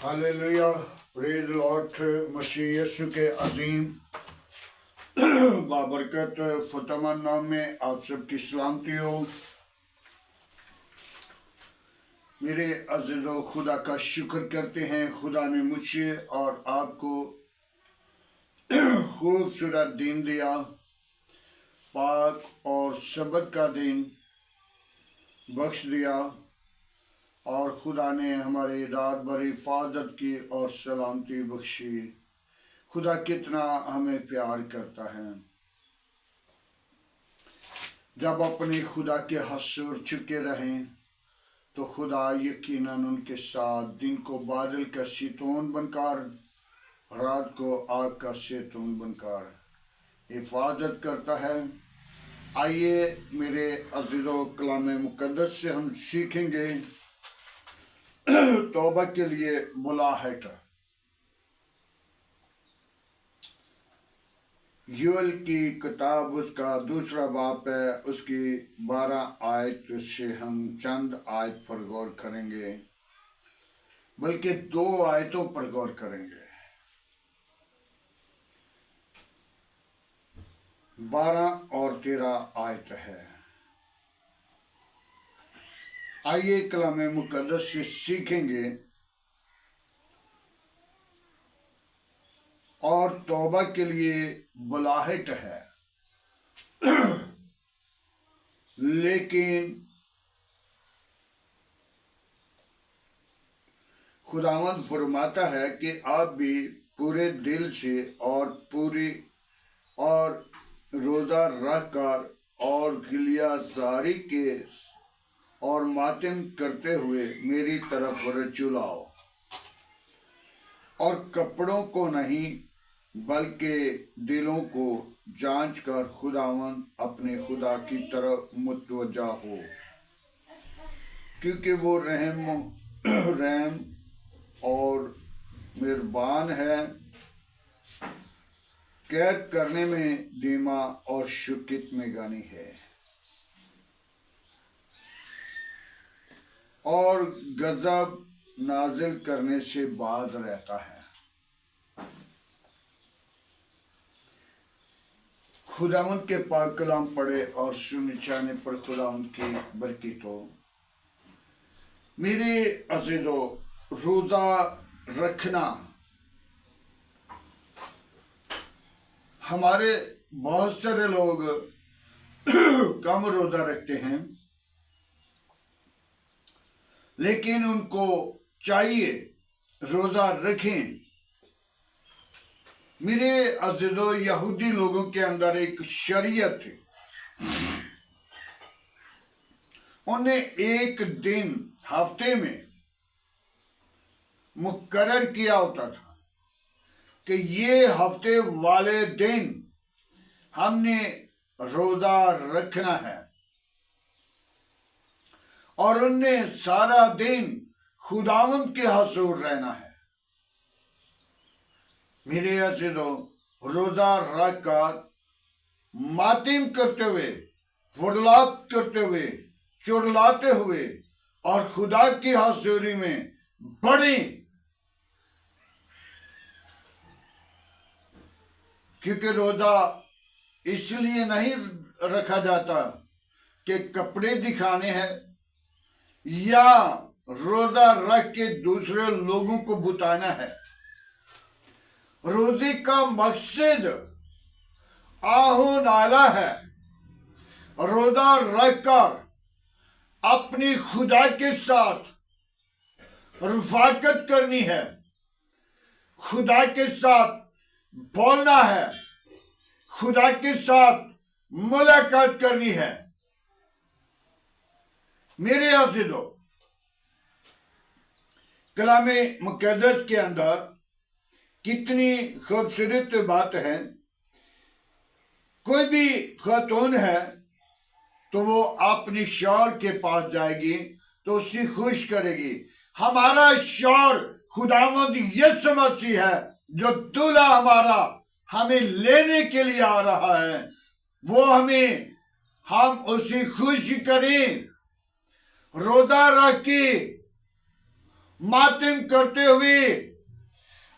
Hallelujah. Praise Lord. मसीह यीशु के अजीम बाबरकत फतमान नाम में आप सबकी सलामती हो। मेरे अज़ीज़ों, खुदा का शुक्र करते हैं। खुदा ने मुझे और आपको खूबसूरत दिन दिया, पाक और सबत का दिन बख्श दिया, और खुदा ने हमारी रात भर हिफाजत की और सलामती बख्शी। खुदा कितना हमें प्यार करता है। जब अपने खुदा के हसूर चुके रहें तो खुदा यकीनन उनके साथ दिन को बादल का सितोन बनकर, रात को आग का सितोन बनकर हिफाजत करता है। आइए मेरे अज़ीज़ों, कलाम मुक़द्दस से हम सीखेंगे तौबा के लिए बुलाहट। यूएल की किताब उसका दूसरा बाब है, उसकी 12 आयत से हम चंद आयत पर गौर करेंगे, बल्कि 2 आयतों पर गौर करेंगे। 12 और 13 आयत है। आइए कलाम मुक़द्दस से सीखेंगे और तौबा के लिए बुलाहट है। लेकिन खुदावंद फरमाता है कि आप भी पूरे दिल से और पूरी और रोज़ा रखकर और गिलियाज़ारी के और मातम करते हुए मेरी तरफ रज्जू लाओ, और कपड़ों को नहीं बल्कि दिलों को जांच कर खुदावंद अपने खुदा की तरफ मुतवज्जा हो, क्योंकि वो रहम और मेहरबान है, कैद करने में धीमा और शुकित में गानी है, और गजब नाजिल करने से बाज रहता है। खुदावंद के पाक कलाम पढ़े और सुनिचाने पर खुदावंद की बरकत हो। मेरे अज़ीज़ों, रोज़ा रखना हमारे बहुत सारे लोग कम रोज़ा रखते हैं, लेकिन उनको चाहिए रोज़ा रखें। मेरे अज़ीज़ों, यहूदी लोगों के अंदर एक शरीयत है। उन्हें एक दिन हफ्ते में मुकर्रर किया होता था कि ये हफ्ते वाले दिन हमने रोज़ा रखना है, और उन्हें सारा दिन खुदावंद के हसूर रहना है। मेरे अज़ीज़ों, रोज़ा रखकर मातिम करते हुए, फुरलात करते हुए, चुरलाते हुए और खुदा की हसूरी में बढ़े, क्योंकि रोज़ा इसलिए नहीं रखा जाता कि कपड़े दिखाने हैं या रोज़ा रख के दूसरे लोगों को बुताना है। रोज़े का मकसद आहो नाला है। रोज़ा रखकर अपनी खुदा के साथ रफ़ाकत करनी है, खुदा के साथ बोलना है, खुदा के साथ मुलाकात करनी है। मेरे अज़ीज़ों, कलाम मुक़द्दस के अंदर कितनी खूबसूरत बात है। कोई भी खातून है तो वो अपनी शौहर के पास जाएगी तो उसे खुश करेगी। हमारा शौहर खुदावंद यीशु मसीह है, जो दूल्हा हमारा हमें लेने के लिए आ रहा है। वो हम उसे खुश करें। रोज़ा रख के मातम करते हुए,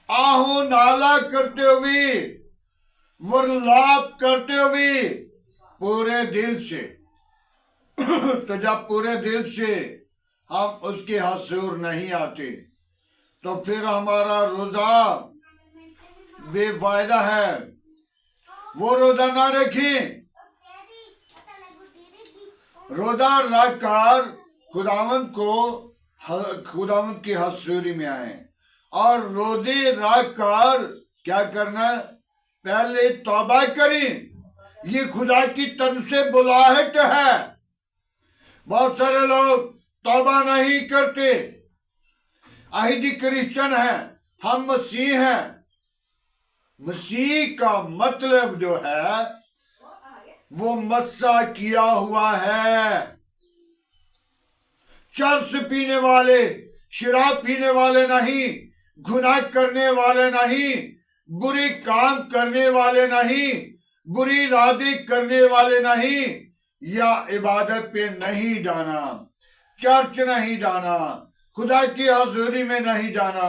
आहो नाला करते हुए, वर्लाप करते हुए पूरे दिल से तो जब पूरे दिल से हम उसके हजूर नहीं आते तो फिर हमारा रोजा बेफायदा है। वो रोजा ना रखें। रोजा रखकर खुदावंद की हजूरी में आए और रोजे रखकर क्या करना, पहले तौबा करें। ये खुदा की तरफ से बुलाहट है। बहुत सारे लोग तौबा नहीं करते। अहिदी क्रिश्चियन है, हम मसीह हैं। मसीह का मतलब जो है वो मस्सा किया हुआ है। चर्स पीने वाले, शराब पीने वाले नहीं, गुनाह करने वाले नहीं, बुरे काम करने वाले नहीं, बुरी इरादे करने वाले नहीं, या इबादत पे नहीं जाना, चर्च नहीं जाना, खुदा की हजूरी में नहीं जाना,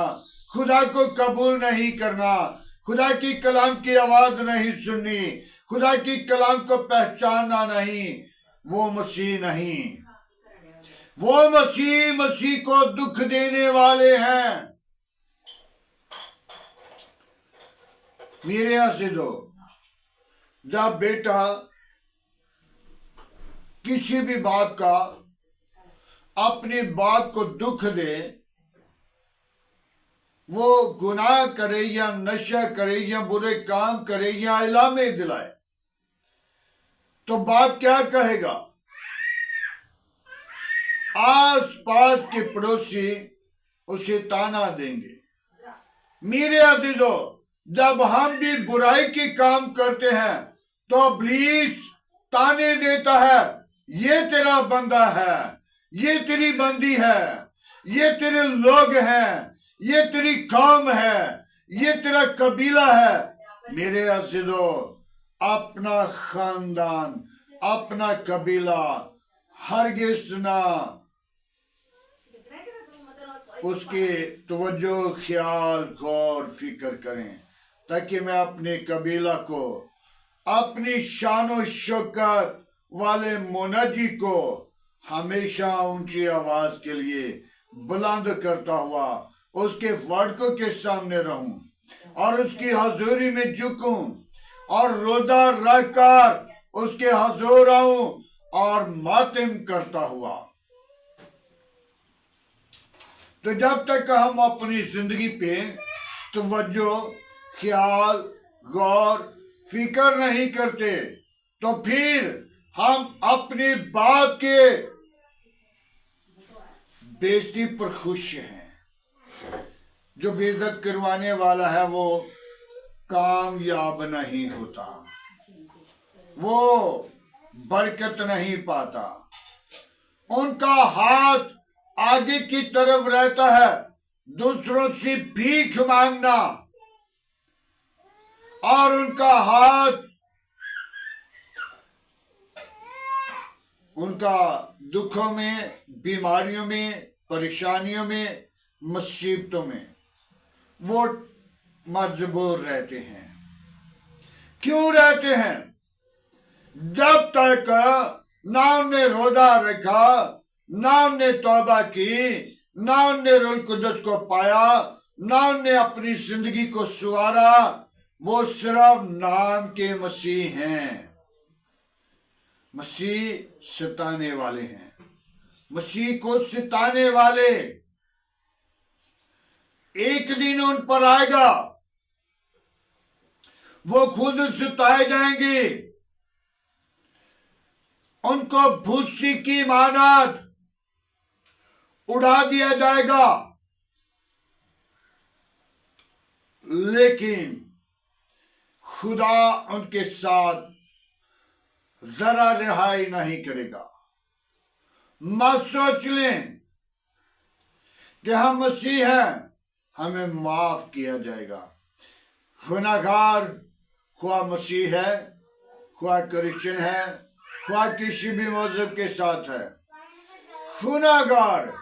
खुदा को कबूल नहीं करना, खुदा की कलाम की आवाज नहीं सुननी, खुदा की कलाम को पहचानना नहीं, वो मसीह नहीं। वो मसीह को दुख देने वाले हैं। मेरे अज़ीज़ों, जब बेटा किसी भी बाप का अपने बाप को दुख दे, वो गुनाह करे या नशा करे या बुरे काम करे या इलामे दिलाए, तो बाप क्या कहेगा? आस पास के पड़ोसी उसे ताना देंगे। मेरे अज़ीज़ों, जब हम भी बुराई के काम करते हैं तो इब्लीस ताने देता है, ये तेरा बंदा है, ये तेरी बंदी है, ये तेरे लोग हैं, ये तेरी कौम है, ये तेरा कबीला है। मेरे अज़ीज़ों, अपना खानदान, अपना कबीला हरगिज़ ना उसके तवज्जो, ख्याल, गौर, फिक्र करें, ताकि मैं अपने कबीला को, अपनी शानो शौकत वाले मुनाजी को हमेशा ऊंची आवाज के लिए बुलंद करता हुआ उसके फाटकों के सामने रहूं और उसकी हजूरी में झुकूं और रोजा रखकर उसके हजूर आऊं और मातम करता हुआ। तो जब तक हम अपनी जिंदगी पे तवज्जो, ख्याल, गौर, फिक्र नहीं करते तो फिर हम अपने बाप के बेइज्जती पर खुश हैं। जो बेइज्जत करवाने वाला है वो कामयाब नहीं होता, वो बरकत नहीं पाता। उनका हाथ आगे की तरफ रहता है, दूसरों से भीख मांगना, और उनका हाथ उनका दुखों में, बीमारियों में, परेशानियों में, मुसीबतों में वो मजबूर रहते हैं। क्यों रहते हैं? जब तक ना उन्हें रोजा रखा, ना उन्हें तौबा की, ना उन्हें रूह कुदस को पाया, ना उन्हें अपनी जिंदगी को सुधारा, वो सिर्फ नाम के मसीह हैं। मसीह सताने वाले हैं, मसीह को सताने वाले। एक दिन उन पर आएगा, वो खुद सताए जाएंगे, उनको भूसी की मानद उड़ा दिया जाएगा, लेकिन खुदा उनके साथ जरा रिहाई नहीं करेगा। मत सोच लें कि हम मसीह हैं, हमें माफ किया जाएगा। गुनाहगार खुआ मसीह है, खुआ क्रिश्चियन है, खुआ किसी भी मजहब के साथ है, गुनाहगार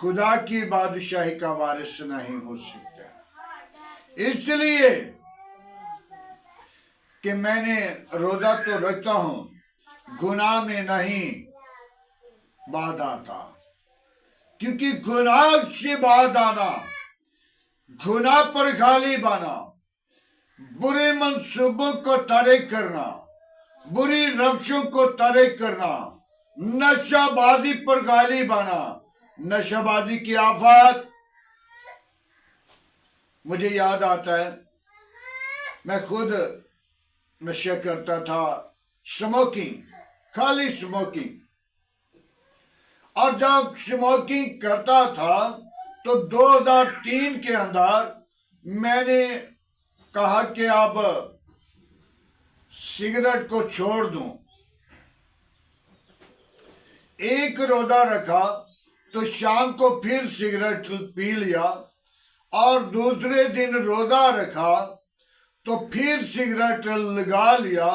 खुदा की बादशाही का वारिस नहीं हो सकता। इसलिए कि मैंने रोजा तो रखता हूं, गुनाह में नहीं बाध आता, क्योंकि गुनाह से बाध आना, गुनाह पर खाली बना, बुरे मंसूबों को तारीख करना, बुरी रफ्शों को तारीख करना, नशाबाजी पर गाली बना। नशाबाजी की आफत मुझे याद आता है, मैं खुद नशा करता था, स्मोकिंग, खाली स्मोकिंग। और जब स्मोकिंग करता था तो 2003 के अंदर मैंने कहा कि अब सिगरेट को छोड़ दूं। एक रोजा रखा तो शाम को फिर सिगरेट पी लिया, और दूसरे दिन रोजा रखा तो फिर सिगरेट लगा लिया।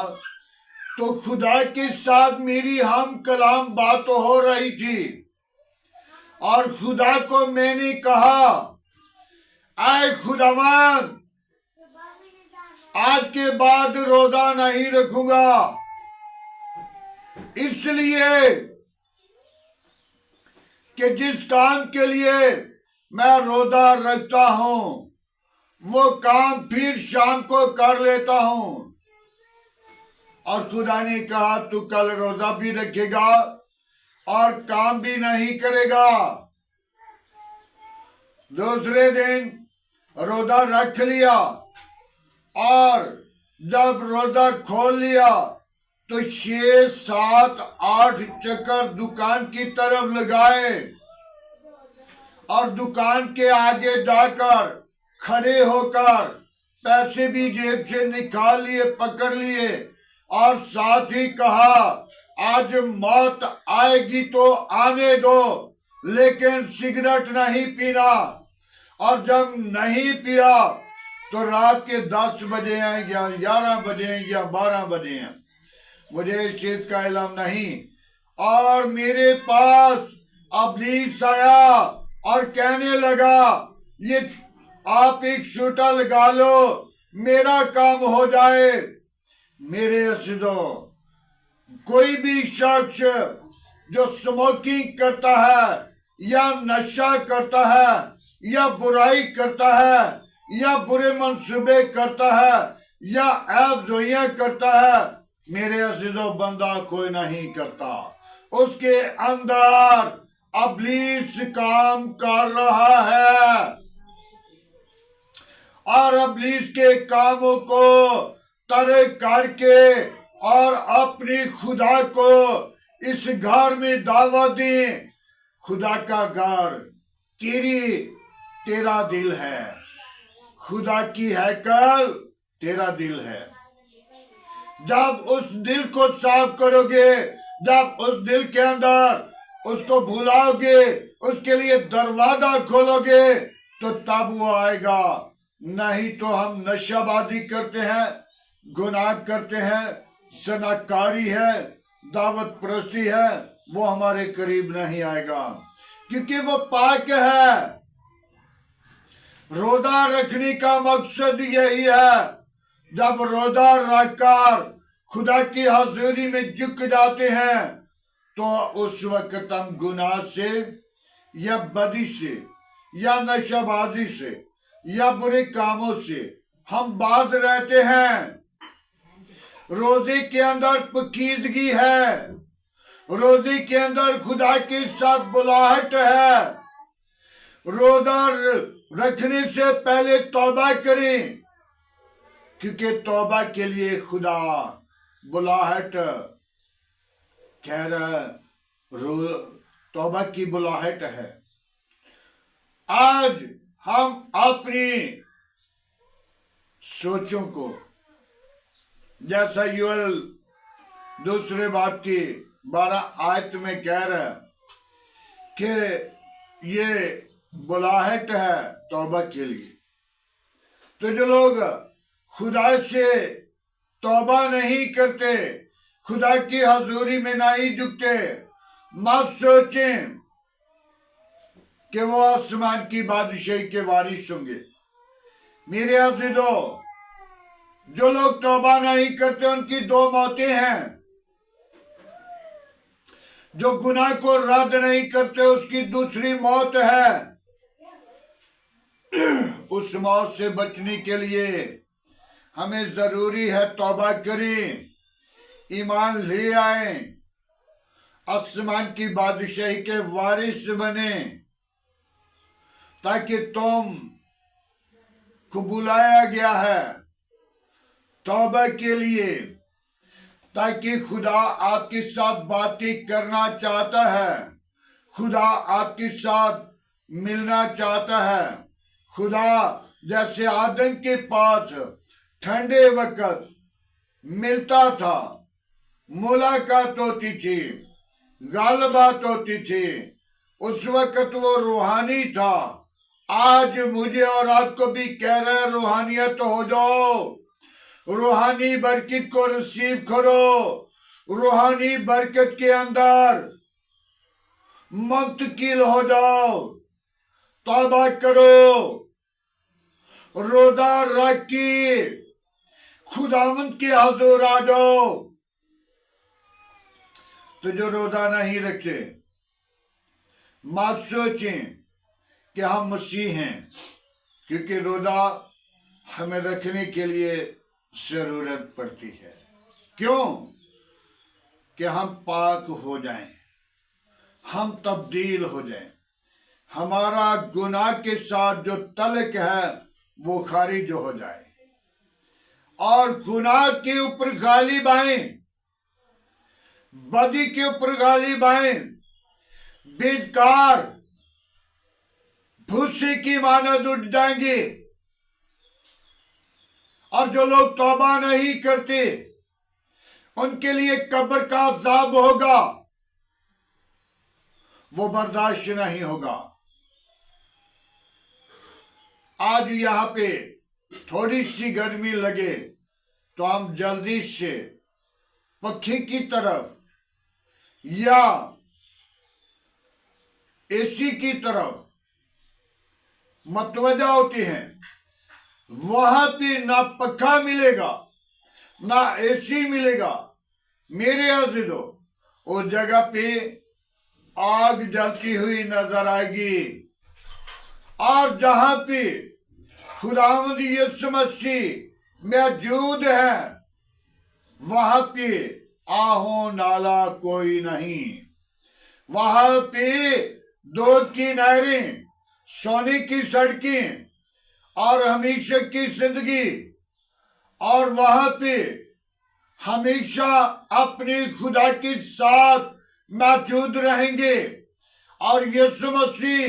तो खुदा के साथ मेरी हम कलाम बात हो रही थी, और खुदा को मैंने कहा, आए खुदावन, आज के बाद रोजा नहीं रखूंगा, इसलिए कि जिस काम के लिए मैं रोजा रखता हूं वो काम फिर शाम को कर लेता हूं। और खुदा ने कहा, तू कल रोजा भी रखेगा और काम भी नहीं करेगा। दूसरे दिन रोजा रख लिया, और जब रोजा खोल लिया तो 6, 7, 8 चक्कर दुकान की तरफ लगाए, और दुकान के आगे जाकर खड़े होकर पैसे भी जेब से निकाल लिए, पकड़ लिए, और साथ ही कहा, आज मौत आएगी तो आने दो, लेकिन सिगरेट नहीं पीना। और जब नहीं पिया तो रात के 10 बजे हैं या 11 बजे हैं या 12 बजे हैं, मुझे इस चीज का इल्म नहीं। और मेरे पास इब्लीस आया और कहने लगा, ये आप एक शूटा लगा लो, मेरा काम हो जाए। मेरे अज़ीज़ों, कोई भी शख्स जो स्मोकिंग करता है या नशा करता है या बुराई करता है या बुरे मंसूबे करता है या ऐब-जोइयां करता है, मेरे अज़ीज़ों, बंदा कोई नहीं करता, उसके अंदर इब्लीस काम कर रहा है। और इब्लीस के कामों को तरक करके और अपनी खुदा को इस घर में दावत दें। खुदा का घर तेरा दिल है, खुदा की हैकल तेरा दिल है। जब उस दिल को साफ करोगे, जब उस दिल के अंदर उसको भुलाओगे, उसके लिए दरवाजा खोलोगे, तो तब वो आएगा। नहीं तो हम नशाबाजी करते हैं, गुनाह करते हैं, सनाकारी है, दावत परस्ती है, वो हमारे करीब नहीं आएगा, क्योंकि वो पाक है। रोजा रखने का मकसद यही है, जब रोजा रखकर खुदा की हजूरी में झुक जाते हैं तो उस वक्त हम गुनाह से या बदी से या नशाबाजी से या बुरे कामों से हम बाज रहते हैं। रोजे के अंदर पकीदगी है, रोजे के अंदर खुदा के साथ बुलाहट है। रोजा रखने से पहले तौबा करें, क्योंकि तौबा के लिए खुदा बुलाहट कह रहा है, तौबा की बुलाहट है। आज हम अपनी सोचों को, जैसा यूएल दूसरे बात की 12 आयत में कह रहा है कि ये बुलाहट है तौबा के लिए, तो जो लोग खुदा से तौबा नहीं करते, खुदा की हजूरी में नहीं झुकते, मत सोचें कि वो आसमान की बादशाही के वारिस होंगे। मेरे अज़ीज़ों, जो लोग तौबा नहीं करते उनकी दो मौतें हैं। जो गुनाह को रद्द नहीं करते उसकी दूसरी मौत है। उस मौत से बचने के लिए हमें जरूरी है तौबा करें, ईमान ले आए, आसमान की बादशाही के वारिस बने, ताकि तुम को बुलाया गया है तौबा के लिए, ताकि खुदा आपके साथ बातें करना चाहता है, खुदा आपके साथ मिलना चाहता है। खुदा जैसे आदम के पास ठंडे वक्त मिलता था, मुलाकात होती थी, गलबात होती थी, उस वक्त वो रूहानी था। आज मुझे और आपको भी कह रहे हैं रूहानियत हो जाओ, रूहानी बरकत को रिसीव करो, रूहानी बरकत के अंदर मुंतकिल हो जाओ, तौबा करो, रोजा रख के खुदावंद के हजूर आ जाओ। तो जो रोजा नहीं रखते मत सोचें कि हम मसीह हैं, क्योंकि रोजा हमें रखने के लिए जरूरत पड़ती है। क्यों? कि हम पाक हो जाएं, हम तब्दील हो जाएं, हमारा गुनाह के साथ जो तलक है वो खारिज हो जाए, और गुनाह के ऊपर गालिब आए, बदी के ऊपर गालिब आए, बेकार भूसे की मानद उठ जाएंगे। और जो लोग तौबा नहीं करते उनके लिए कब्र का अज़ाब होगा, वो बर्दाश्त नहीं होगा। आज यहां पे थोड़ी सी गर्मी लगे तो हम जल्दी से पक्षी की तरफ या एसी की तरफ मतवजा होती हैं। वहां पे ना पक्का मिलेगा ना एसी मिलेगा। मेरे अज़ीज़ों, उस जगह पे आग जलती हुई नजर आएगी, और जहां पे खुदावंद यीशु मसीह मौजूद है वहां पे आहो नाला कोई नहीं। वहां पे दूध की नहरें, सोने की सड़कें और हमेशा की जिंदगी, और वहां पे हमेशा अपने खुदा के साथ मौजूद रहेंगे। और यीशु मसीह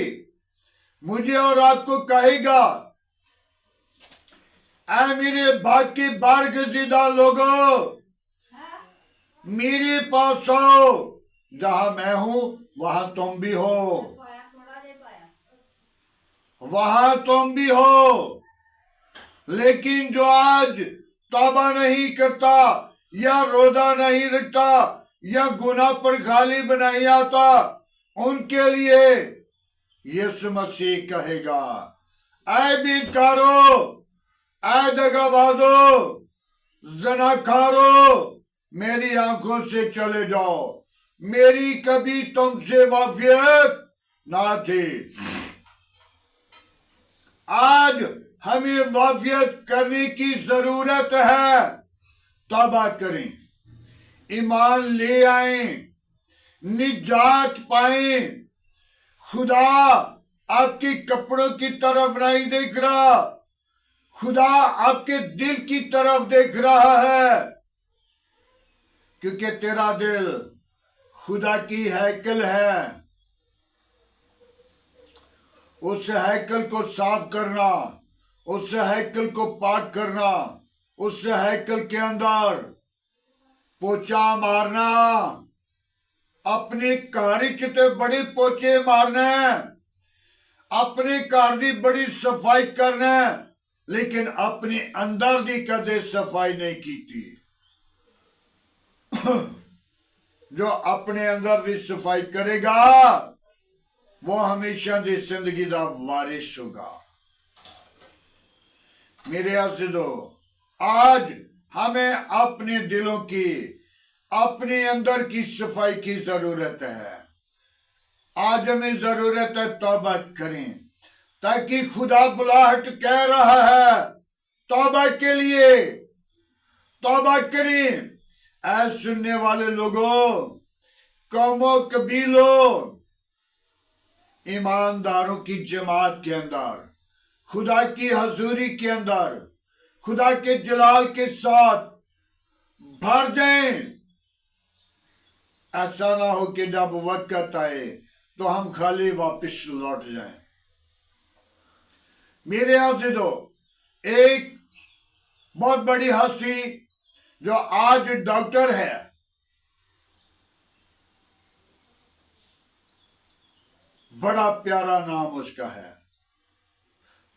मुझे और आपको कहेगा, ऐ मेरे भाग के बारगज़ीदा लोगों, मेरे पास आओ, जहां मैं हूं वहां तुम भी हो, वहां तुम भी हो। लेकिन जो आज तौबा नहीं करता या रोजा नहीं रखता या गुनाह पर गालिब नहीं आता, उनके लिए यीशु मसीह कहेगा, ऐ बेकारो, ऐ दगाबाजो, ज़नाकारो, मेरी आंखों से चले जाओ, मेरी कभी तुमसे वाफियत ना थी। आज हमें वाफियत करने की जरूरत है। तौबा करें, ईमान ले आए, निजात पाए। खुदा आपके कपड़ों की तरफ नहीं देख रहा, खुदा आपके दिल की तरफ देख रहा है, क्योंकि तेरा दिल खुदा की हैकल है। उस हैकल को साफ करना, उस हैकल को पाक करना, उस हैकल के अंदर पोछा मारना, अपने घर च बड़े पोछे मारना, अपने घर की बड़ी सफाई करना, लेकिन अपने अंदर की कदे सफाई नहीं की। जो अपने अंदर की सफाई करेगा वो हमेशा की जिंदगी का वारिस होगा। मेरे अज़ीज़ो, आज हमें अपने दिलों की, अपने अंदर की सफाई की जरूरत है। आज हमें जरूरत है तौबा करें, ताकि खुदा बुलाहट कह रहा है तौबा के लिए। तौबा करें। ऐ सुनने वाले लोगों, कौमों, कबीलों, ईमानदारों की जमात के अंदर, खुदा की हजूरी के अंदर, खुदा के जलाल के साथ भर जाएं। ऐसा ना हो कि जब वक्त आए तो हम खाली वापस लौट जाएं। मेरे अज़ीज़ों, एक बहुत बड़ी हस्ती जो आज डॉक्टर है, बड़ा प्यारा नाम उसका है,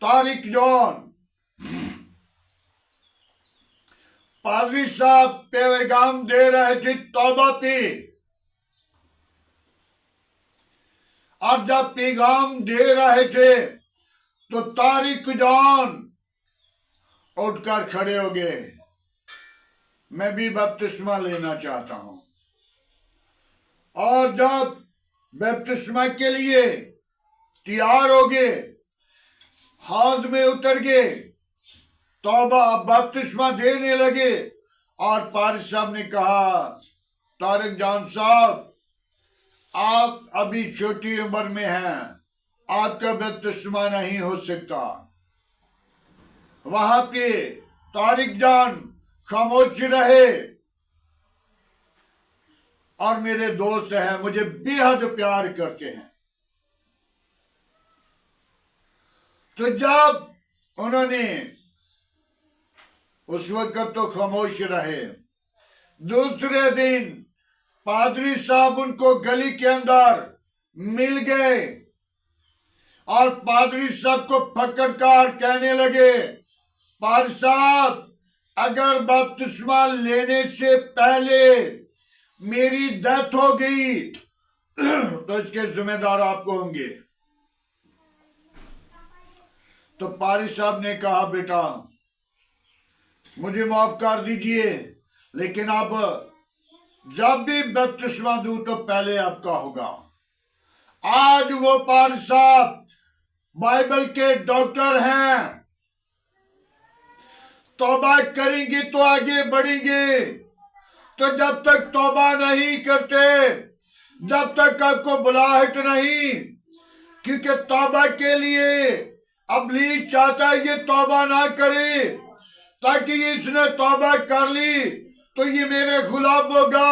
तारिक जॉन। पादरी साहब पैगाम दे रहे थे तौबा पे, और जब पैगाम दे रहे थे तो तारिक जॉन उठकर खड़े हो गए। मैं भी बपतिस्मा लेना चाहता हूं। और जब बपतिस्मा के लिए तैयार हो गए, हौज में उतर गए, तौबा बपतिस्मा देने लगे, और पारिस साहब ने कहा, तारिक जॉन साहब, आप अभी छोटी उम्र में हैं, आपका बपतिस्मा नहीं हो सकता। वहां पे तारिक जॉन खामोश रहे, और मेरे दोस्त हैं, मुझे बेहद प्यार करते हैं। तो जब उन्होंने उस वक्त तो खामोश रहे, दूसरे दिन पादरी साहब उनको गली के अंदर मिल गए, और पादरी साहब को पकड़कर कहने लगे, पादरी साहब, अगर बपतिस्मा लेने से पहले मेरी डेथ हो गई तो इसके जिम्मेदार आपको होंगे। तो पादरी साहब ने कहा, बेटा मुझे माफ कर दीजिए, लेकिन अब जब भी बपतिस्मा दूं तो पहले आपका होगा। आज वो पादरी साहब बाइबल के डॉक्टर हैं। तौबा करेंगे तो आगे बढ़ेंगे। तो जब तक तौबा नहीं करते, जब तक आपको बुलाहट नहीं, क्योंकि तौबा के लिए अबलीस चाहता है ये तौबा ना करे, ताकि इसने तौबा कर ली तो ये मेरे खिलाफ होगा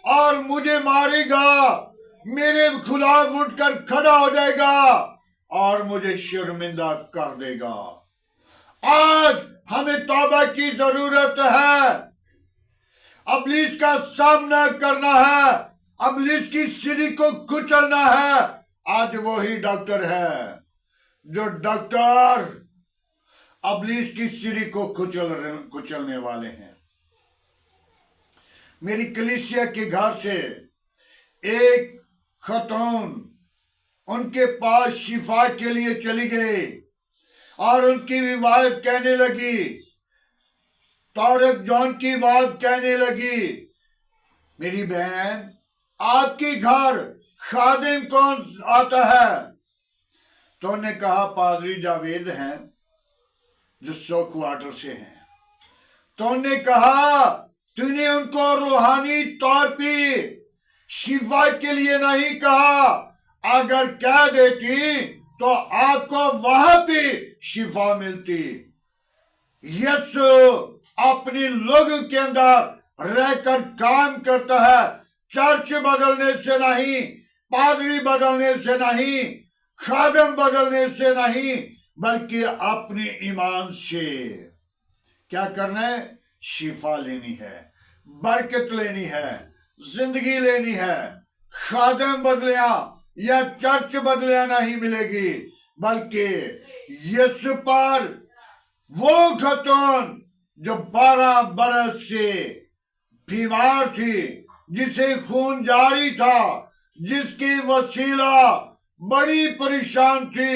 और मुझे मारेगा, मेरे खिलाफ उठकर खड़ा हो जाएगा और मुझे शर्मिंदा कर देगा। आज हमें तौबा की जरूरत है। अबलीस का सामना करना है, अबलीस की सीढ़ी को कुचलना है। आज वही डॉक्टर है जो डॉक्टर अबलीस की सीढ़ी को कुचलने वाले हैं। मेरी कलीसिया के घर से एक खतून उनके पास शिफा के लिए चली गई, और उनकी वाइफ कहने लगी, तारिक जॉन की वाइफ कहने लगी, मेरी बहन, आपके घर खादिम कौन आता है? तो उन्होंने कहा, पादरी जावेद हैं जो 100 क्वार्टर से हैं। तो उन्होंने कहा, तूने उनको रूहानी तौर पे शिफा के लिए नहीं कहा, अगर कह देती तो आपको वहां पे शिफा मिलती। यीशु अपने लोगों के अंदर रहकर काम करता है, चर्च बदलने से नहीं, पादरी बदलने से नहीं, खादिम बदलने से नहीं, बल्कि अपने ईमान से। क्या करना है? शिफा लेनी है, बरकत लेनी है, जिंदगी लेनी है। खादिम बदलिया या चर्च बदलिया नहीं मिलेगी, बल्कि यीशु पर वो खतून जो 12 बरस से बीमार थी, जिसे खून जारी था, जिसकी वसीला बड़ी परेशान थी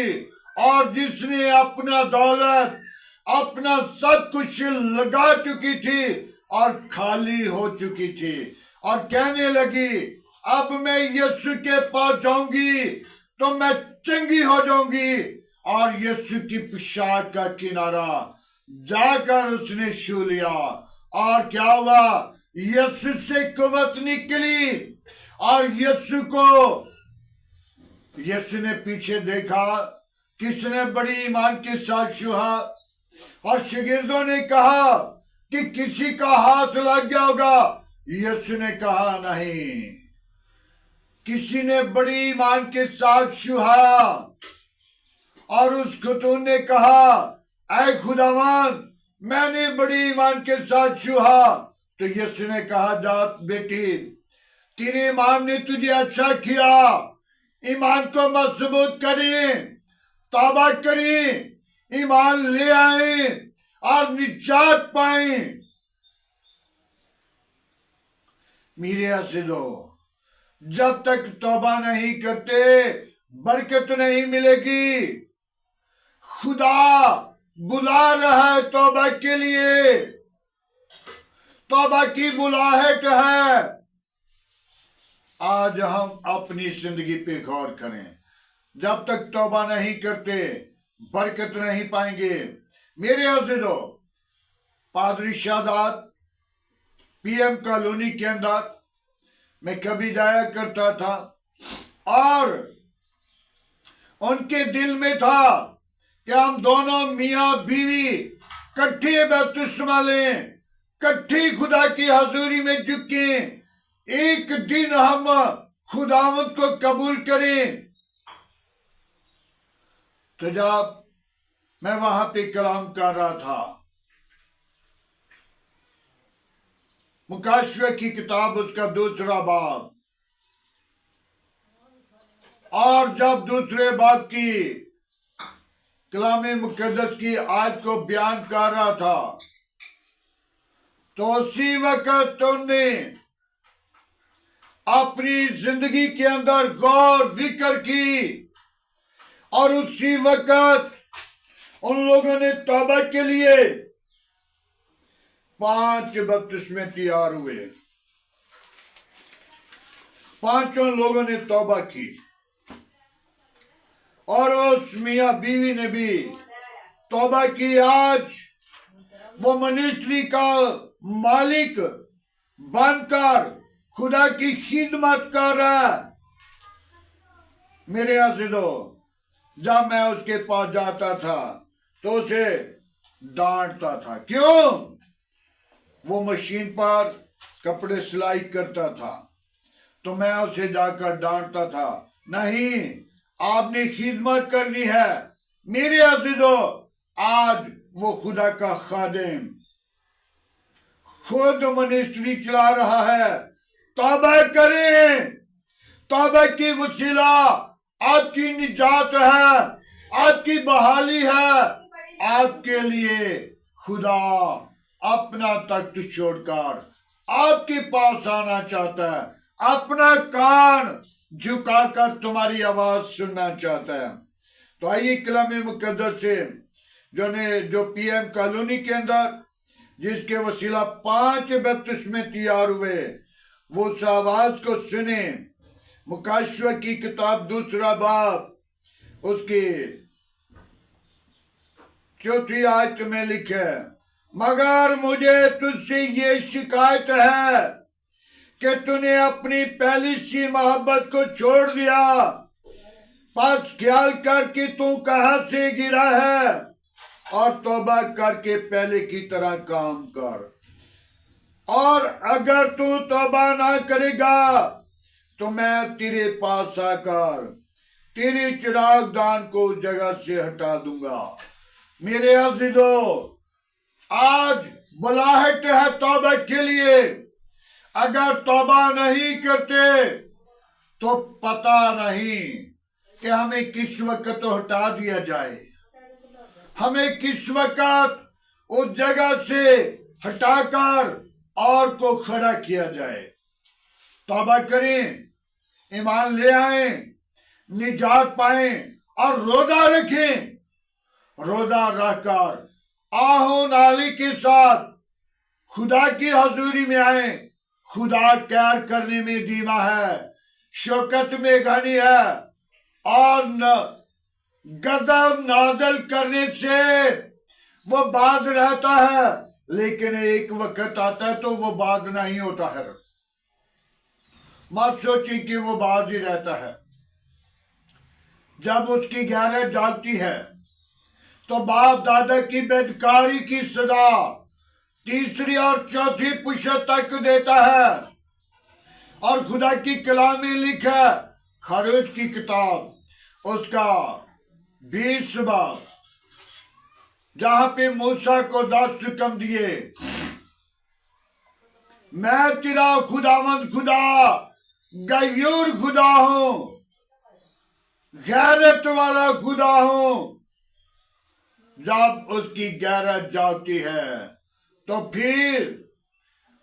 और जिसने अपना दौलत अपना सब कुछ लगा चुकी थी और खाली हो चुकी थी और कहने लगी अब मैं यीशु के पास जाऊंगी तो मैं चंगी हो जाऊंगी। और यीशु की पोशाक का किनारा जाकर उसने छू लिया और क्या हुआ, यीशु से कुव्वत निकली और यीशु ने पीछे देखा, किसने बड़ी ईमान के साथ छुआ और शागिर्दों ने कहा कि किसी का हाथ लग गया होगा। यीशु ने कहा नहीं, किसी ने बड़ी ईमान के साथ छुआ और उस खतून ने कहा ऐ खुदावन मैंने बड़ी ईमान के साथ छुआ। तो यीशु ने कहा जा बेटी, तेरे ईमान ने तुझे अच्छा किया, ईमान को मजबूत करें, तौबा करें, ईमान ले आए और निजात पाए। मेरे अज़ीज़ों, जब तक तौबा नहीं करते बरकत नहीं मिलेगी। खुदा बुला रहा है तौबा के लिए, तौबा की बुलाहट है। आज हम अपनी जिंदगी पे गौर करें, जब तक तौबा नहीं करते बरकत नहीं पाएंगे। मेरे अज़ीज़ों, पादरी शादात पीएम कॉलोनी के अंदर मैं कभी जाया करता था और उनके दिल में था कि हम दोनों मियाँ बीवी कट्ठे बपतिस्मा लें, कट्ठे खुदा की हजूरी में झुके, एक दिन हम खुदावंद को कबूल करें। तो जब मैं वहां पे कलाम कर रहा था, मुकाशवा की किताब उसका 2 बाब, और जब 2 बाब की कलाम मुकद्दस की आयत को बयान कर रहा था तो उसी वक्त उन्होंने अपनी जिंदगी के अंदर गौर फिक्र की और उसी वक्त उन लोगों ने तौबा के लिए 5 बपतिस्मे तैयार हुए। 5 लोगों ने तौबा की और उस मियाँ बीवी ने भी तौबा की। आज वो मिनिस्ट्री का मालिक बनकर खुदा की खिदमत कर रहा है। मेरे अज़ीज़ों, जब मैं उसके पास जाता था तो उसे डांटता था। क्यों? वो मशीन पर कपड़े सिलाई करता था तो मैं उसे जाकर डांटता था, नहीं, आपने खिदमत करनी है। मेरे अज़ीज़ों, आज वो खुदा का खादिम खुद मिनिस्ट्री चला रहा है। तौबा करें, तौबा की वसीला आपकी निजात है, आपकी बहाली है। आपके लिए खुदा अपना तख्त छोड़कर आपके पास आना चाहता है, अपना कान झुकाकर तुम्हारी आवाज सुनना चाहता है। तो आइए कलाम मुकद्दस से जो पीएम कॉलोनी के अंदर जिसके वसीला 5 बपतिस्मे तैयार हुए, वो उस आवाज को सुने। मुकाशवा की किताब 2 बाब उसकी 4 आयत में लिखे, मगर मुझे तुझसे ये शिकायत है कि तूने अपनी पहली सी मोहब्बत को छोड़ दिया। बस ख्याल कर कि तू कहां से गिरा है और तौबा करके पहले की तरह काम कर। और अगर तू तौबा ना करेगा तो मैं तेरे पास आकर तेरे चिराग दान को जगह से हटा दूंगा। मेरे अज़ीज़ों, आज बुलाहट है तौबा के लिए। अगर तौबा नहीं करते तो पता नहीं कि हमें किस वक्त तो हटा दिया जाए, हमें किस वक्त उस जगह से हटाकर और को खड़ा किया जाए। तौबा करें, ईमान ले आए, निजात पाएं और रोजा रखें। रोजा रखकर आहो नाली के साथ खुदा की हजूरी में आए। खुदा कैर करने में धीमा है, शौकत में घनी है और न गजब नाजल करने से वो बाज रहता है, लेकिन एक वक्त आता है तो वो बाज नहीं होता है। मत सोचिए कि वो बाज ही रहता है। जब उसकी गैरत जागती है तो बाप दादा की बेदकारी की सजा तीसरी और चौथी पुश्त तक देता है। और खुदा की कलाम में लिखा खरूज की किताब उसका 20 बाब, जहां पे मूसा को 10 हुक्म दिए, मैं तेरा खुदावंद खुदा गयूर खुदा हूं, गैरत वाला खुदा हूं। जब उसकी गैरत जागती है तो फिर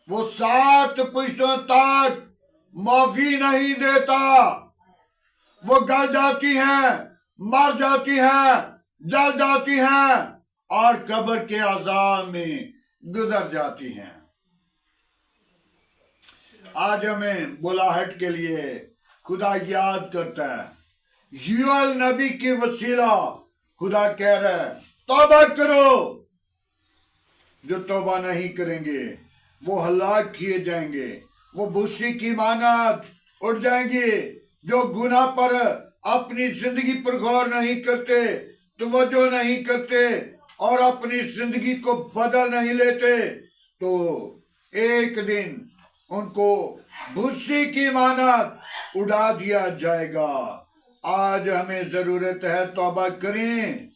वो 7 पुश्तों तक माफी नहीं देता। वो गल जाती हैं, मर जाती हैं, जल जाती हैं और कब्र के अज़ाब में गुजर जाती हैं। आज हमें बुलाहट के लिए खुदा याद करता है। यूएल नबी की वसीला खुदा कह रहा है तौबा करो। जो तौबा नहीं करेंगे वो हलाक किए जाएंगे, वो भूसी की मानत उठ जाएंगे। जो गुनाह पर अपनी जिंदगी पर गौर नहीं करते, तवज्जो नहीं करते और अपनी जिंदगी को बदल नहीं लेते, तो एक दिन उनको भूसी की मानत उड़ा दिया जाएगा। आज हमें जरूरत है तौबा करें,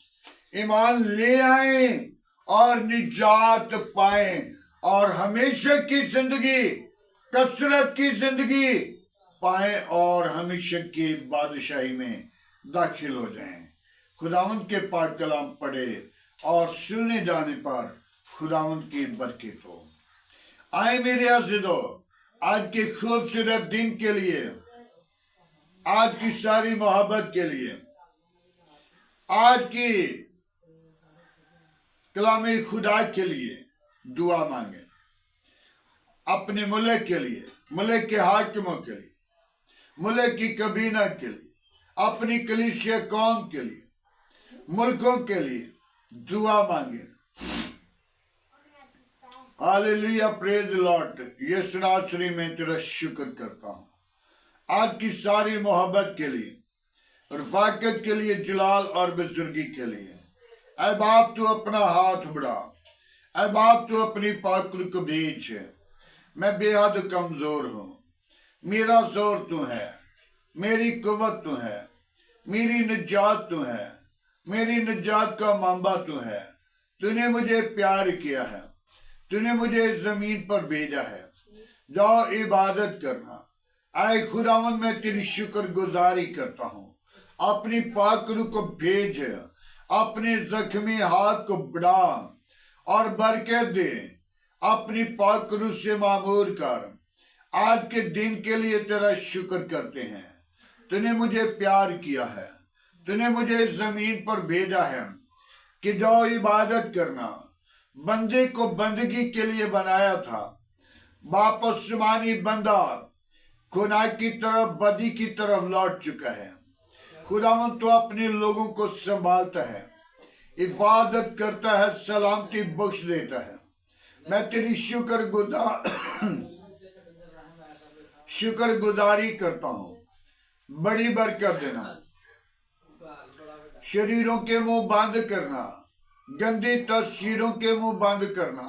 ईमान ले आए और निजात पाएं और हमेशा की जिंदगी, कसरत की जिंदगी पाएं और हमेशा की बादशाही में दाखिल हो जाएं। खुदावंद के पाक कलाम पढ़े और सुने जाने पर खुदावंद की बरकत हो। आए मेरे अज़ीज़ों, आज के खूबसूरत दिन के लिए, आज की सारी मोहब्बत के लिए, आज की कलामे खुदा के लिए दुआ मांगे। अपने मुल्क के लिए, मुल्क के हाकिमों के लिए, मुल्क की कबीना के लिए, अपनी कलीसिया कौम के लिए, मुल्कों के लिए दुआ मांगे। Hallelujah, praise Lord. यीशु नासरी में तेरा शुक्र करता हूँ आज की सारी मोहब्बत के लिए, रफाकत के लिए, जलाल और बुजुर्गी के लिए। ऐ बाप तू अपना हाथ बढ़ा, ऐ बाप तू अपनी पाकुल को भेज। मैं बेहद कमजोर हूँ, मेरा जोर तू है, मेरी कुव्वत तू है, मेरी निजात तू है, मेरी निजात का मांबा तू है। तूने मुझे प्यार किया है, तूने मुझे जमीन पर भेजा है। जाओ इबादत करना। आए खुदावन, मैं तेरी शुक्र गुजारी करता हूँ। अपनी पाक रूह को भेज, अपने जख्मी हाथ को बढ़ा और बरकत दे। अपनी पाक रूह से मामूर कर। आज के दिन के लिए तेरा शुक्र करते हैं। तूने मुझे प्यार किया है, तूने मुझे जमीन पर भेजा है कि जाओ इबादत करना। बंदे को बंदगी के लिए बनाया था, वापस शुमानी बंदा गुनाह की तरफ, बदी की तरफ लौट चुका है। खुदावन तो अपने लोगों को संभालता है, हिफाजत करता है, सलामती बख्श देता है। मैं तेरी शुक्र गुजारी करता हूँ। बड़ी बरकत देना, शरीरों के मुंह बंद करना, गंदी तस्वीरों के मुंह बंद करना,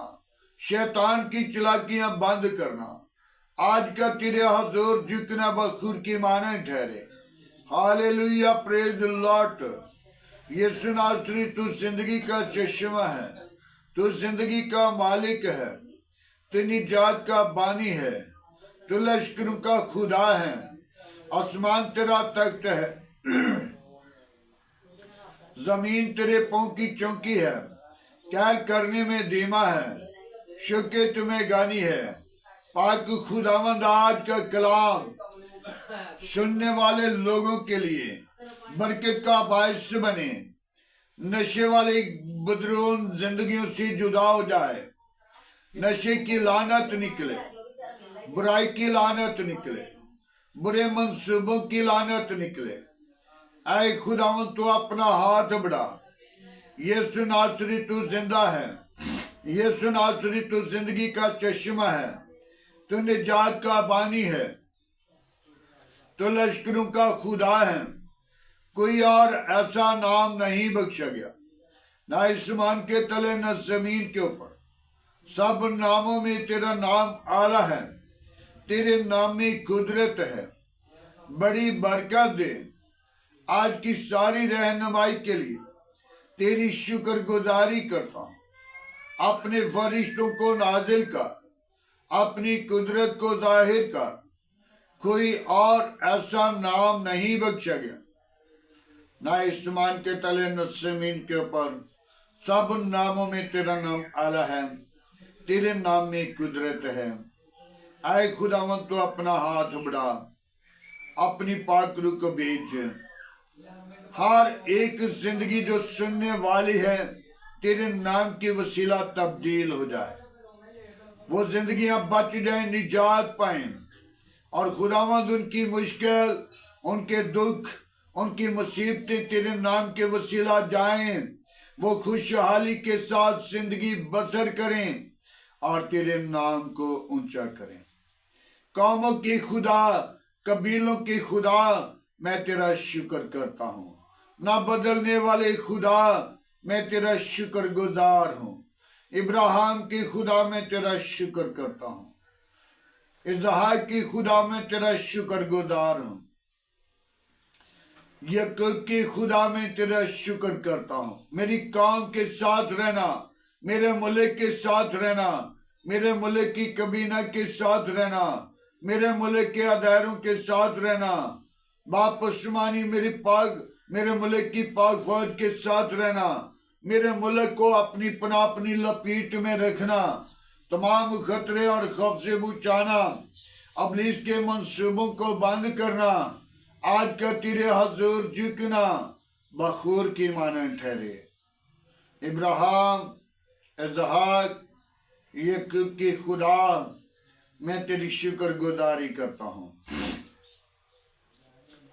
शैतान की चलाकियां बंद करना। आज का तेरे हजूर झुकना बखूर की माने ठहरे। Hallelujah, praise the Lord. Yeshu नासरी, तू जिंदगी का चश्मा है, तू जिंदगी का मालिक है, तू निजात का बानी है, तू लश्करों का खुदा है। आसमान तेरा तख्त है, जमीन तेरे पांव की चौकी है। क्या करने में धीमा है, शुक्र तुम्हें गानी है। पाक खुदावंद आज का कलाम सुनने वाले लोगों के लिए बरकत का बायस बने, नशे वाले बदरून जिंदगियों से जुदा हो जाए, नशे की लानत निकले, बुराई की लानत निकले, बुरे मंसूबों की लानत निकले। ऐ खुदावंद तू अपना हाथ बढ़ा। यीशु नासरी तू जिंदा है, यीशु नासरी तू जिंदगी का चश्मा है, तू निजात का बानी है, तो लश्करों का खुदा है। कोई और ऐसा नाम नहीं बख्शा गया, ना आसमान के तले न जमीन के ऊपर। सब नामों में तेरा नाम आला है, तेरे नाम में कुदरत है। बड़ी बरकत दे आज की सारी रहनुमाई के लिए तेरी शुक्रगुजारी करता हूँ। अपने वरिष्ठों को नाजिल कर, अपनी कुदरत को जाहिर कर। कोई और ऐसा नाम नहीं बख्शा गया, ना आसमान के तले न जमीन के ऊपर। सब नामों में तेरा नाम आला है, तेरे नाम में कुदरत है। आए खुदावंद तो अपना हाथ बढ़ा, अपनी पाक रूह को भेज। हर एक जिंदगी जो सुनने वाली है तेरे नाम की वसीला तब्दील हो जाए, वो जिंदगियां बच जाए, निजात पाए। और खुदावंद उनकी मुश्किल, उनके दुख, उनकी मुसीबतें तेरे नाम के वसीला जाएं, वो खुशहाली के साथ जिंदगी बसर करें और तेरे नाम को ऊंचा करें। कौमों की खुदा, कबीलों की खुदा, मैं तेरा शुक्र करता हूँ। ना बदलने वाले खुदा, मैं तेरा शुक्रगुजार हूँ। इब्राहिम की खुदा मैं तेरा शुक्र करता हूँ, इसहाक की खुदा मैं तेरा शुक्रगुजार हूँ, याकूब की खुदा मैं तेरा शुक्र करता हूँ। मेरी कौम के साथ रहना, मेरे मुल्क के साथ रहना, मेरे मुल्क की कबीना के साथ रहना, मेरे मुल्क के अदारों के साथ रहना। बाप पशुमानी मेरे मुल्क की पाक फौज के साथ रहना। मेरे मुल्क को अपनी पनाह, अपनी लपेट में रखना। तमाम खतरे और खौफ से बचाना, इब्लीस के मंसूबों को बंद करना। आज का तेरे हजूर झुकना बखूर की मानंद ठहरे। इब्राहिम, इसहाक, याकूब की खुदा, मैं तेरी शुक्रगुजारी करता हूँ।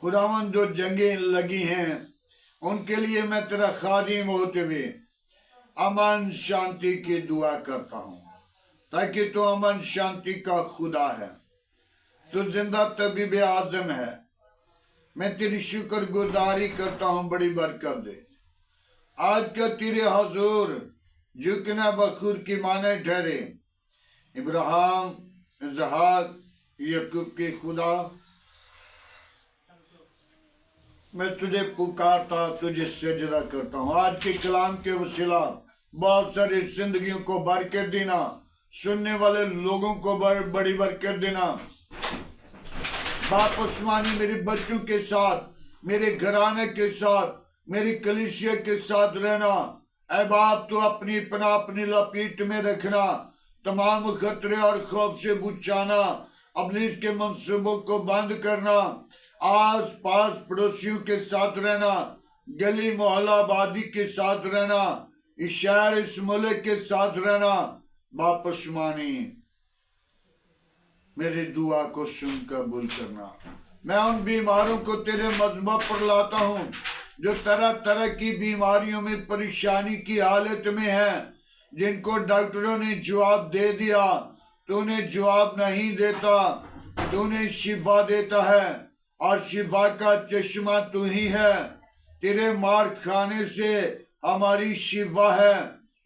खुदावन जो जंगें लगी हैं उनके लिए मैं तेरा खादिम होते हुए अमन शांति की दुआ करता हूँ, ताकि तू अमन शांति का खुदा है, तू जिंदा तबीब आजम है। मैं तेरी शुक्रगुजारी करता हूँ, बड़ी बरकत दे। आज का तेरे हजूर झुकना बखूर की माने ठहरे। इब्राहिम, इसहाक, याकूब के खुदा, मैं तुझे पुकारता, तुझे सजदा करता हूँ। आज के कलाम के वसीला बहुत सारी जिंदगियों को बरकत देना, सुनने वाले लोगों को बड़ी बरकत देना। बाप उस्मानी मेरे बच्चों के साथ, मेरे घराने के साथ, मेरी कलीसिया के साथ रहना। ऐ बाप तू अपनी पनाह, अपनी लपेट में रखना। तमाम खतरे और खौफ से बचाना, इब्लीस के मंसूबों को बंद करना। आस पास पड़ोसियों के साथ रहना, गली मोहल्ला आबादी के साथ रहना, इस शहर, इस मुल्क के साथ रहना। बाप उस्मानी मेरी दुआ को सुन कबूल करना। मैं उन बीमारों को तेरे मजहब पर लाता हूँ जो तरह तरह की बीमारियों में परेशानी की हालत में है, जिनको डॉक्टरों ने जवाब दे दिया, तूने जवाब नहीं देता, तूने शिफा देता है और शिफा का चश्मा तू ही है। तेरे मार खाने से हमारी शिफा है।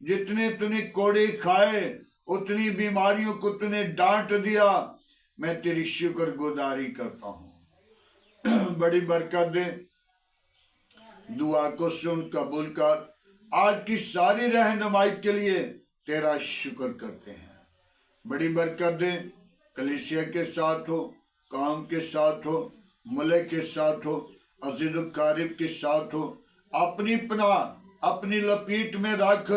जितने तूने कोड़े खाए उतनी बीमारियों को तूने डांट दिया। मैं तेरी शुक्रगुजारी करता हूँ, बड़ी बरकत दे। दुआ को सुन कबूल कर। आज की सारी रहनुमाई के लिए तेरा शुक्र करते हैं। बड़ी बरकत दे। कलीसिया के साथ हो, काम के साथ हो, मुल्क के साथ हो, अजीज़ कारिब के साथ हो। अपनी पनाह, अपनी लपेट में रख।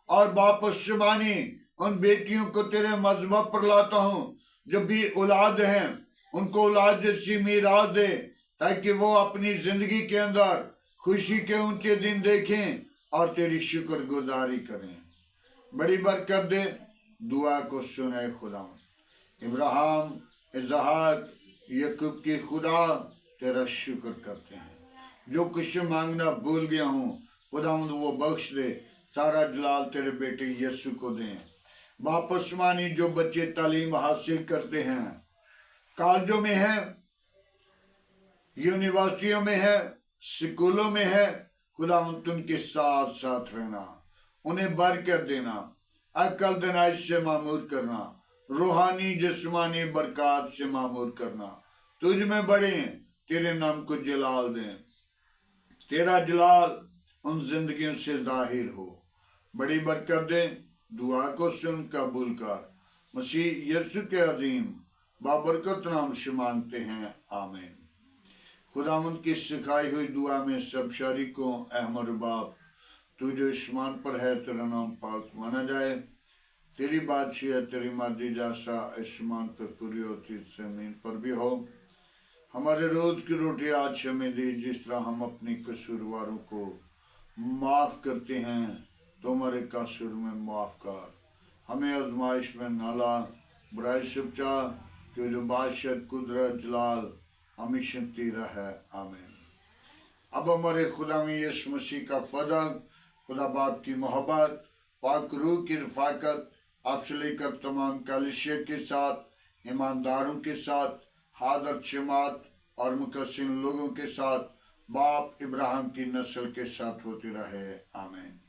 और बाप उस्मानी उन बेटियों को तेरे मजहब पर लाता हूँ जो भी औलाद हैं, उनको औलाद जैसी मीरास दे। ताकि वो अपनी जिंदगी के अंदर खुशी के ऊंचे दिन देखें और तेरी शुक्रगुजारी करें। बड़ी बरकत दे, दुआ को सुने खुदा। इब्राहिम, इसहाक, याकूब की खुदा तेरा शुक्र करते हैं। जो कुछ मांगना भूल गया हूँ खुदावंद वो बख्श दे। सारा जलाल तेरे बेटे यीशु को दें। वापस मानी जो बच्चे तालीम हासिल करते हैं, कॉलेजों में है, यूनिवर्सिटियों में है, स्कूलों में है, खुदावंद उनके साथ साथ रहना, उन्हें बरकत देना, अकल देना, इससे मामूर करना, रूहानी जिस्मानी बरकत से मामूर करना। तुझ में बड़े तेरे नाम को जलाल दें, तेरा जलाल उन जिंदगियों से जाहिर हो। बड़ी बरकत दे, दुआ को सुन कबूल कर। मसीह यीशु के अजीम बाबरकत नाम से मांगते हैं, आमीन। खुदावंद की सिखाई हुई दुआ में सब शरीकों अहमद बाप, तू जो आसमान पर है तेरा नाम पाक माना जाए, तेरी बादशाह तेरी मर्जी जैसा आसमान पर पूरी होती जमीन पर भी हो। हमारे रोज की रोटी आज हमें दे, जिस तरह हम अपने कसूरवारों को माफ करते हैं तो हमारे कसूर में माफ कर। हमें आजमाइश में न ला, बुराई से बचा, कि जो बादशाह कुदरत जलाल हमेशा तेरा है, आमीन। अब हमारे खुदा में यीशु मसीह का फजल, खुदा बाप की मोहब्बत, पाक रूह की रफाकत आपसे लेकर तमाम कलीसिया के साथ, ईमानदारों के साथ, हाज़र जमात और मुकस्सिन लोगों के साथ, बाप इब्राहिम की नस्ल के साथ होती रहे, आमीन।